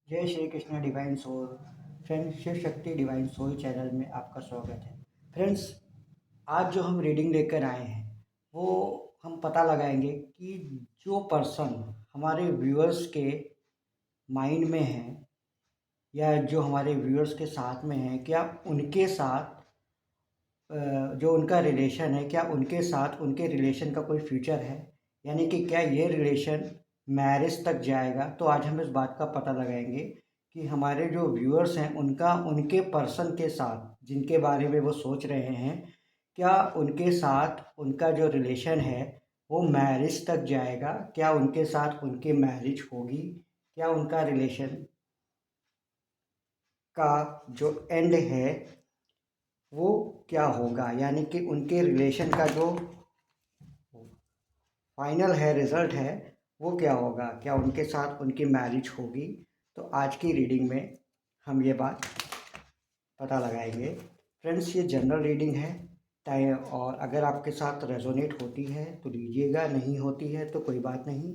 जय Shri Krishna divine soul. Friends, Shiv Shakti divine soul channel में आपका स्वागत है। फ्रेंड्स, आज जो हम रीडिंग लेकर आए हैं वो हम पता लगाएंगे कि जो पर्सन हमारे व्यूअर्स के माइंड में है या जो हमारे व्यूअर्स के साथ में है, क्या उनके साथ जो उनका रिलेशन है, क्या उनके साथ उनके रिलेशन का कोई फ्यूचर है, यानी कि क्या ये रिलेशन मैरिज तक जाएगा। तो आज हम इस बात का पता लगाएंगे कि हमारे जो व्यूअर्स हैं उनका उनके पर्सन के साथ जिनके बारे में वो सोच रहे हैं, क्या उनके साथ उनका जो रिलेशन है वो मैरिज तक जाएगा, क्या उनके साथ उनकी मैरिज होगी, क्या उनका रिलेशन का जो एंड है वो क्या होगा, यानी कि उनके रिलेशन का जो फाइनल है, रिजल्ट है, वो क्या होगा, क्या उनके साथ उनकी मैरिज होगी। तो आज की रीडिंग में हम ये बात पता लगाएंगे। फ्रेंड्स, ये जनरल रीडिंग है टाइम, और अगर आपके साथ रेजोनेट होती है तो लीजिएगा, नहीं होती है तो कोई बात नहीं।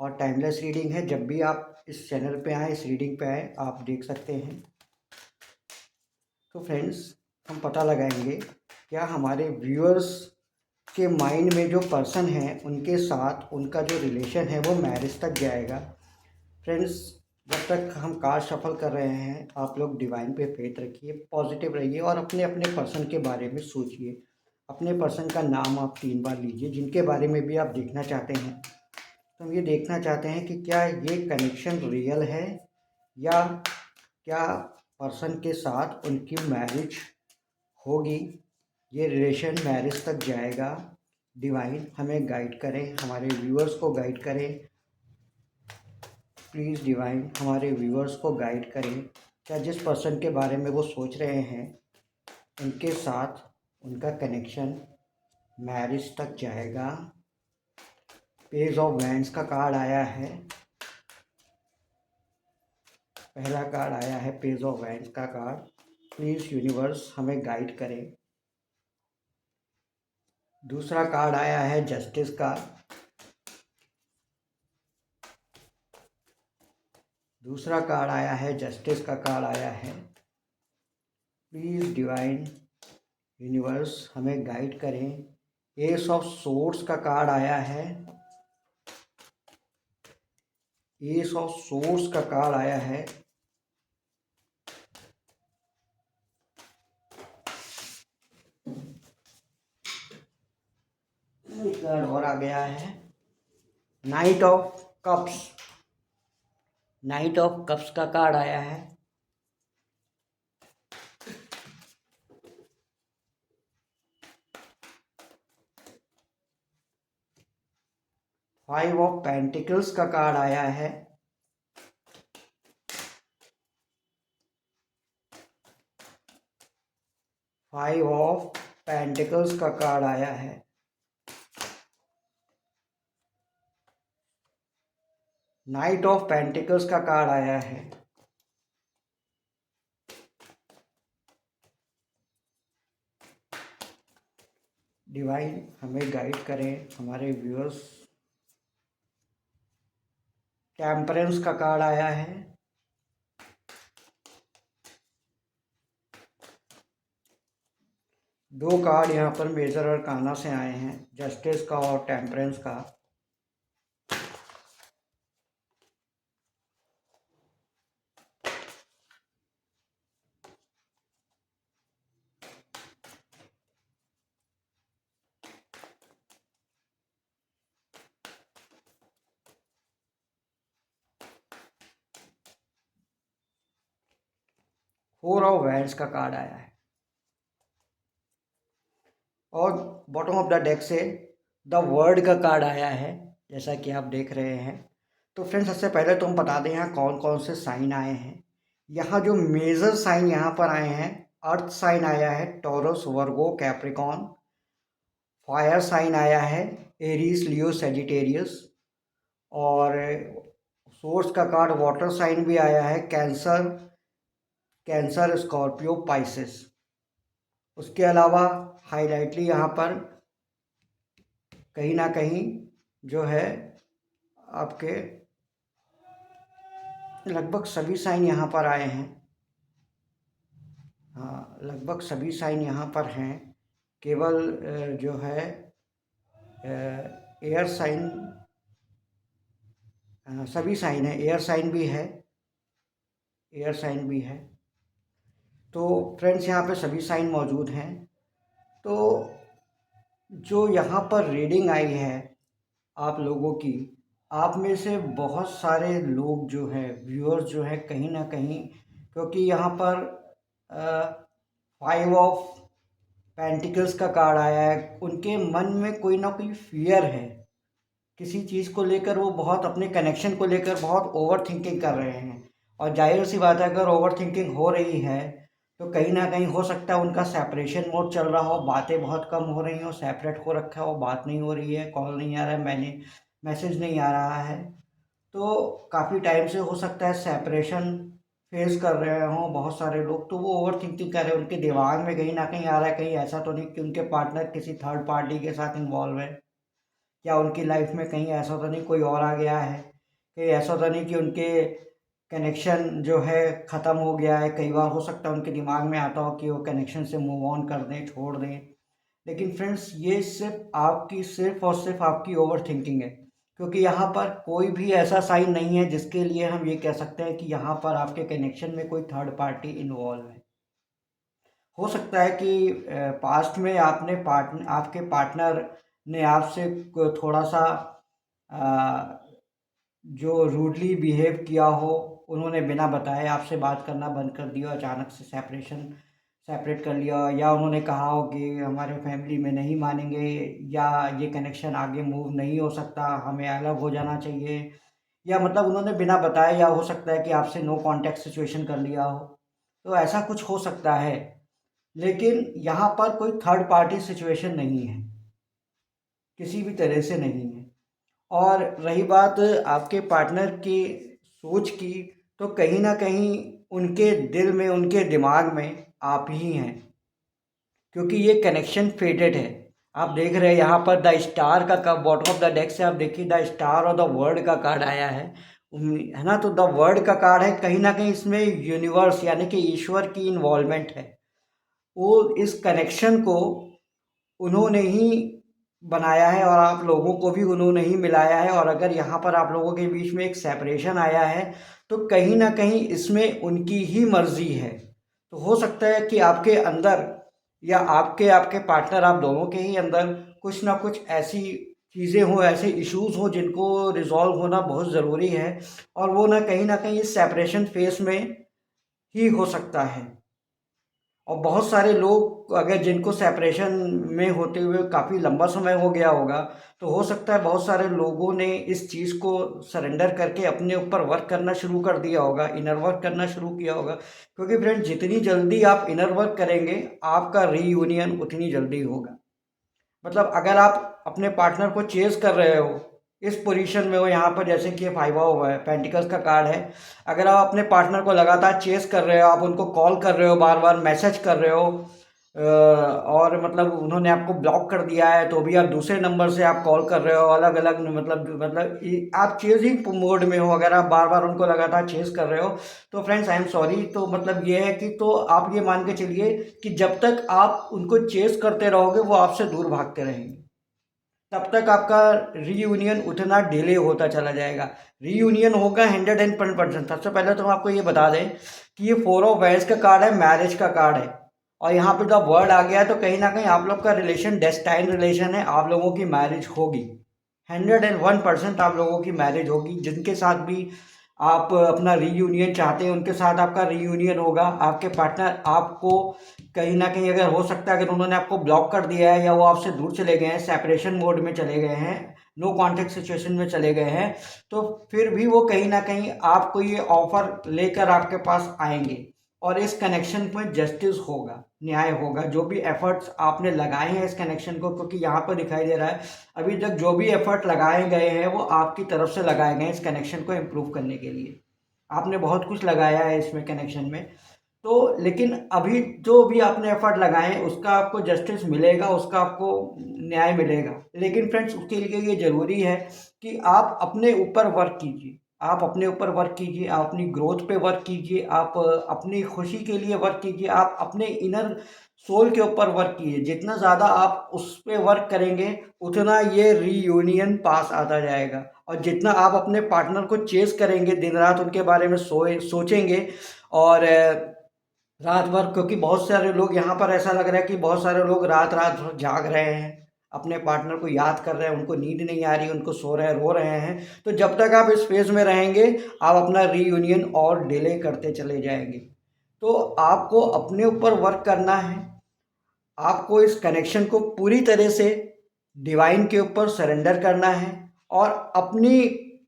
और टाइमलेस रीडिंग है, जब भी आप इस चैनल पे आए, इस रीडिंग पे आए, आप देख सकते हैं। तो फ्रेंड्स, हम पता लगाएंगे क्या हमारे व्यूअर्स के माइंड में जो पर्सन है उनके साथ उनका जो रिलेशन है वो मैरिज तक जाएगा। फ्रेंड्स, जब तक हम कार्ड शफल कर रहे हैं, आप लोग डिवाइन पे फेथ रखिए, पॉजिटिव रहिए और अपने अपने पर्सन के बारे में सोचिए। अपने पर्सन का नाम आप 3 बार लीजिए, जिनके बारे में भी आप देखना चाहते हैं। तो हम ये देखना चाहते हैं कि क्या ये कनेक्शन रियल है, या क्या पर्सन के साथ उनकी मैरिज होगी, ये रिलेशन मैरिज तक जाएगा। डिवाइन हमें गाइड करें, हमारे व्यूअर्स को गाइड करें। प्लीज़ डिवाइन हमारे व्यूअर्स को गाइड करें। क्या जिस पर्सन के बारे में वो सोच रहे हैं उनके साथ उनका कनेक्शन मैरिज तक जाएगा। पेज ऑफ वैंड्स का कार्ड आया है, पहला कार्ड आया है पेज ऑफ वैंड्स का कार्ड। प्लीज़ यूनिवर्स हमें गाइड करें। दूसरा कार्ड आया है जस्टिस का। दूसरा कार्ड आया है जस्टिस का कार्ड आया है। प्लीज़ डिवाइन यूनिवर्स हमें गाइड करें। एस ऑफ सोर्ड्स का कार्ड आया है। एस ऑफ सोर्ड्स का कार्ड आया है। एक कार्ड और आ गया है, night of cups. Night of cups का कार्ड आया है। फाइव ऑफ पेंटिकल्स का कार्ड आया है। फाइव ऑफ पेंटिकल्स का कार्ड आया है। नाइट ऑफ पेंटिकल्स का कार्ड आया है। डिवाइन हमें गाइड करें, हमारे व्यूअर्स। टेम्परेंस का कार्ड आया है। दो कार्ड यहाँ पर मेजर और काना से आए हैं, जस्टिस का और टेम्परेंस का। फोर ऑफ वैंड्स का कार्ड आया है। और बॉटम ऑफ द डेक से द वर्ड का कार्ड आया है, जैसा कि आप देख रहे हैं। तो फ्रेंड्स, सबसे पहले तो हम बता दें यहाँ कौन कौन से साइन आए हैं। यहाँ जो मेजर साइन यहाँ पर आए हैं, अर्थ साइन आया है टॉरस, वर्गो, कैप्रिकॉन। फायर साइन आया है एरीज, लियो, सेजिटेरियस। और सोर्स का कार्ड वाटर साइन भी आया है, कैंसर, कैंसर, स्कॉर्पियो, पाइसेस। उसके अलावा हाईलाइटली यहाँ पर कहीं ना कहीं जो है आपके लगभग सभी साइन यहाँ पर आए हैं। हाँ, लगभग सभी साइन यहाँ पर हैं। केवल जो है एयर साइन, सभी साइन है, एयर साइन भी है, एयर साइन भी है। तो फ्रेंड्स यहाँ पे सभी साइन मौजूद हैं। तो जो यहाँ पर रीडिंग आई है आप लोगों की, आप में से बहुत सारे लोग जो है व्यूअर्स जो है कहीं ना कहीं, क्योंकि यहाँ पर 5 ऑफ पेंटिकल्स का कार्ड आया है, उनके मन में कोई ना कोई फियर है किसी चीज़ को लेकर। वो बहुत अपने कनेक्शन को लेकर बहुत ओवर थिंकिंग कर रहे हैं। और जाहिर सी बात है, अगर ओवर थिंकिंग हो रही है तो कहीं ना कहीं हो सकता है उनका सेपरेशन मोड चल रहा हो, बातें बहुत कम हो रही हो, सेपरेट हो रखा हो, बात नहीं हो रही है, कॉल नहीं आ रहा है, मैसेज नहीं आ रहा है। तो काफ़ी टाइम से हो सकता है सेपरेशन फेस कर रहे हों बहुत सारे लोग। तो वो ओवर थिंकिंग कर रहे हैं, उनके दिमाग में कहीं ना कहीं आ रहा है कहीं ऐसा तो नहीं कि उनके पार्टनर किसी थर्ड पार्टी के साथ इन्वॉल्व है, या उनकी लाइफ में कहीं ऐसा तो नहीं कोई और आ गया है, कहीं ऐसा तो नहीं कि उनके कनेक्शन जो है ख़त्म हो गया है। कई बार हो सकता है उनके दिमाग में आता हो कि वो कनेक्शन से मूव ऑन कर दें, छोड़ दें। लेकिन फ्रेंड्स ये सिर्फ और सिर्फ आपकी ओवर थिंकिंग है, क्योंकि यहाँ पर कोई भी ऐसा साइन नहीं है जिसके लिए हम ये कह सकते हैं कि यहाँ पर आपके कनेक्शन में कोई थर्ड पार्टी इन्वॉल्व है। हो सकता है कि पास्ट में आपके पार्टनर ने आपसे थोड़ा सा जो रूडली बिहेव किया हो, उन्होंने बिना बताए आपसे बात करना बंद कर दिया, अचानक से सेपरेट कर लिया, या उन्होंने कहा हो कि हमारे फैमिली में नहीं मानेंगे, या ये कनेक्शन आगे मूव नहीं हो सकता, हमें अलग हो जाना चाहिए, या मतलब उन्होंने बिना बताए, या हो सकता है कि आपसे नो कांटेक्ट सिचुएशन कर लिया हो। तो ऐसा कुछ हो सकता है, लेकिन यहाँ पर कोई थर्ड पार्टी सिचुएशन नहीं है, किसी भी तरह से नहीं है। और रही बात आपके पार्टनर की सोच की, तो कहीं ना कहीं उनके दिल में, उनके दिमाग में आप ही हैं, क्योंकि ये कनेक्शन फेटेड है। आप देख रहे हैं यहाँ पर द स्टार का बॉटम ऑफ द डेक से आप देखिए द स्टार और द वर्ड का कार्ड आया है ना। तो द वर्ड का कार्ड है, कहीं ना कहीं इसमें यूनिवर्स यानी कि ईश्वर की इन्वॉल्वमेंट है। वो इस कनेक्शन को उन्होंने ही बनाया है और आप लोगों को भी उन्होंने ही मिलाया है। और अगर यहाँ पर आप लोगों के बीच में एक सेपरेशन आया है तो कहीं ना कहीं इसमें उनकी ही मर्जी है। तो हो सकता है कि आपके अंदर, या आपके आपके पार्टनर, आप दोनों के ही अंदर कुछ ना कुछ ऐसी चीज़ें हों, ऐसे इश्यूज हों जिनको रिजॉल्व होना बहुत ज़रूरी है। और वो ना कहीं इस सेपरेशन फेस में ही हो सकता है। और बहुत सारे लोग अगर जिनको सेपरेशन में होते हुए काफ़ी लंबा समय हो गया होगा, तो हो सकता है बहुत सारे लोगों ने इस चीज़ को सरेंडर करके अपने ऊपर वर्क करना शुरू कर दिया होगा, इनर वर्क करना शुरू किया होगा। क्योंकि फ्रेंड जितनी जल्दी आप इनर वर्क करेंगे, आपका रीयूनियन उतनी जल्दी होगा। मतलब अगर आप अपने पार्टनर को चेज़ कर रहे हो, इस पोजीशन में हो, यहाँ पर जैसे कि ये 5 है, पेंटिकल्स का कार्ड है। अगर आप अपने पार्टनर को लगातार चेज़ कर रहे हो, आप उनको कॉल कर रहे हो, बार बार मैसेज कर रहे हो, और मतलब उन्होंने आपको ब्लॉक कर दिया है तो भी आप दूसरे नंबर से आप कॉल कर रहे हो, अलग अलग आप चेजिंग मोड में हो, अगर आप बार बार उनको लगातार चेज़ कर रहे हो, तो फ्रेंड्स आई एम सॉरी। तो मतलब ये है कि तो आप ये मान के चलिए कि जब तक आप उनको चेज़ करते रहोगे वो आपसे दूर भागते रहेंगे, तब तक आपका रीयूनियन उतना डिले होता चला जाएगा। रीयूनियन होगा 110%। सबसे पहले तो हम आपको ये बता दें कि ये 4 ऑफ वैंड्स का कार्ड है, मैरिज का कार्ड है, और यहाँ पे जब वर्ड आ गया है तो कहीं ना कहीं आप लोग का रिलेशन डेस्टाइन रिलेशन है, आप लोगों की मैरिज होगी। 101% आप लोगों की मैरिज होगी। जिनके साथ भी आप अपना रीयूनियन चाहते हैं उनके साथ आपका रीयूनियन होगा। आपके पार्टनर आपको कहीं ना कहीं, अगर हो सकता है अगर उन्होंने आपको ब्लॉक कर दिया है या वो आपसे दूर चले गए हैं, सेपरेशन मोड में चले गए हैं, नो कॉन्टेक्ट सिचुएशन में चले गए हैं, तो फिर भी वो कहीं ना कहीं आपको ये ऑफर लेकर आपके पास आएंगे और इस कनेक्शन में जस्टिस होगा, न्याय होगा। जो भी एफर्ट्स आपने लगाए हैं इस कनेक्शन को, क्योंकि यहाँ पर दिखाई दे रहा है अभी तक जो भी एफर्ट लगाए गए हैं वो आपकी तरफ से लगाए गए हैं इस कनेक्शन को इम्प्रूव करने के लिए। आपने बहुत कुछ लगाया है इसमें कनेक्शन में। तो लेकिन अभी जो भी आपने एफर्ट लगाए हैं उसका आपको जस्टिस मिलेगा, उसका आपको न्याय मिलेगा। लेकिन फ्रेंड्स उसके लिए ये ज़रूरी है कि आप अपने ऊपर वर्क कीजिए, आप अपने ऊपर वर्क कीजिए, आप अपनी ग्रोथ पे वर्क कीजिए, आप अपनी खुशी के लिए वर्क कीजिए, आप अपने इनर सोल के ऊपर वर्क कीजिए। जितना ज़्यादा आप उस पे वर्क करेंगे उतना ये रीयूनियन पास आता जाएगा। और जितना आप अपने पार्टनर को चेस करेंगे, दिन रात उनके बारे में सोचेंगे और रात भर, क्योंकि बहुत सारे लोग यहाँ पर ऐसा लग रहा है कि बहुत सारे लोग रात रात भर जाग रहे हैं, अपने पार्टनर को याद कर रहे हैं, उनको नींद नहीं आ रही, उनको सो रहे हैं, रो रहे हैं। तो जब तक आप इस फेज़ में रहेंगे आप अपना रीयूनियन और डिले करते चले जाएंगे। तो आपको अपने ऊपर वर्क करना है, आपको इस कनेक्शन को पूरी तरह से डिवाइन के ऊपर सरेंडर करना है और अपनी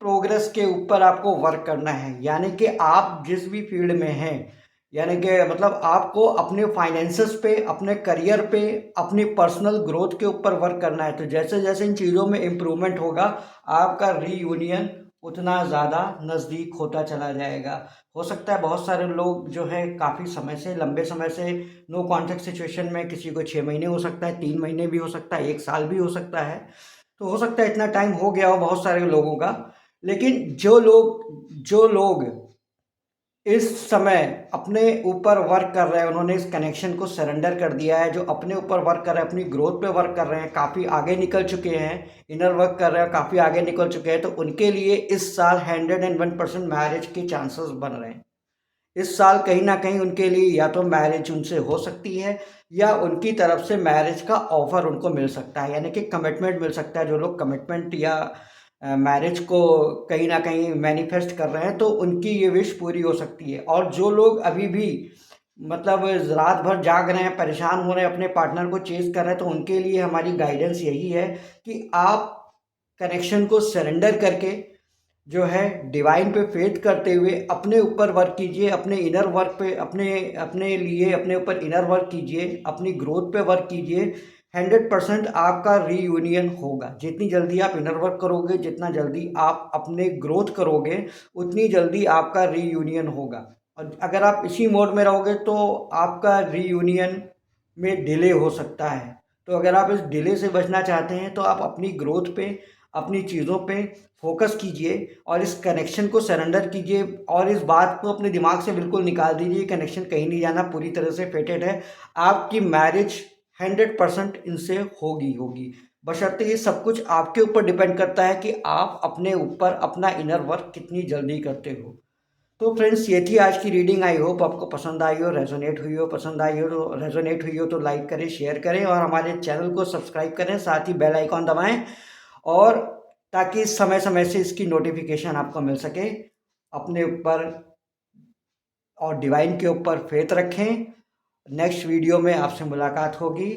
प्रोग्रेस के ऊपर आपको वर्क करना है। यानी कि आप जिस भी फील्ड में हैं, यानी कि मतलब आपको अपने फाइनेंसेस पे, अपने करियर पे, अपनी पर्सनल ग्रोथ के ऊपर वर्क करना है। तो जैसे जैसे इन चीज़ों में इम्प्रूवमेंट होगा आपका रीयूनियन उतना ज़्यादा नज़दीक होता चला जाएगा। हो सकता है बहुत सारे लोग जो है काफ़ी समय से, लंबे समय से नो कॉन्टैक्ट सिचुएशन में, किसी को 6 महीने हो सकता है, 3 महीने भी हो सकता है, 1 साल भी हो सकता है। तो हो सकता है इतना टाइम हो गया हो बहुत सारे लोगों का। लेकिन जो लोग इस समय अपने ऊपर वर्क कर रहे हैं, उन्होंने इस कनेक्शन को सरेंडर कर दिया है, जो अपने ऊपर वर्क कर रहे हैं, अपनी ग्रोथ पे वर्क कर रहे हैं, काफ़ी आगे निकल चुके हैं, इनर वर्क कर रहे हैं, काफ़ी आगे निकल चुके हैं, तो उनके लिए इस साल 101% मैरिज के चांसेस बन रहे हैं। इस साल कहीं ना कहीं उनके लिए या तो मैरिज उनसे हो सकती है या उनकी तरफ से मैरिज का ऑफर उनको मिल सकता है, यानी कि कमिटमेंट मिल सकता है। जो लोग कमिटमेंट या मैरिज को कहीं ना कहीं मैनिफेस्ट कर रहे हैं तो उनकी ये विश पूरी हो सकती है। और जो लोग अभी भी मतलब रात भर जाग रहे हैं, परेशान हो रहे हैं, अपने पार्टनर को चेज कर रहे हैं, तो उनके लिए हमारी गाइडेंस यही है कि आप कनेक्शन को सरेंडर करके जो है डिवाइन पे फेथ करते हुए अपने ऊपर वर्क कीजिए, अपने इनर वर्क पे, अपने अपने लिए अपने ऊपर इनर वर्क कीजिए, अपनी ग्रोथ पे वर्क कीजिए। 100% आपका रीयूनियन होगा। जितनी जल्दी आप इनर वर्क करोगे, जितना जल्दी आप अपने ग्रोथ करोगे, उतनी जल्दी आपका रीयूनियन होगा। और अगर आप इसी मोड में रहोगे तो आपका रीयूनियन में डिले हो सकता है। तो अगर आप इस डिले से बचना चाहते हैं तो आप अपनी ग्रोथ पे, अपनी चीज़ों पे फोकस कीजिए और इस कनेक्शन को सरेंडर कीजिए और इस बात को अपने दिमाग से बिल्कुल निकाल दीजिए, कनेक्शन कहीं नहीं जाना, पूरी तरह से फेटेड है। आपकी मैरिज 100% इनसे होगी। बशर्ते ये सब कुछ आपके ऊपर डिपेंड करता है कि आप अपने ऊपर अपना इनर वर्क कितनी जल्दी करते हो। तो फ्रेंड्स, ये थी आज की रीडिंग। आई होप आपको पसंद आई हो, रेजोनेट हुई हो। पसंद आई हो तो रेजोनेट हुई हो तो लाइक करें, शेयर करें और हमारे चैनल को सब्सक्राइब करें, साथ ही बेल आइकॉन दबाएं और ताकि समय समय से इसकी नोटिफिकेशन आपको मिल सके। अपने ऊपर और डिवाइन के ऊपर फेथ रखें। नेक्स्ट वीडियो में आपसे मुलाकात होगी।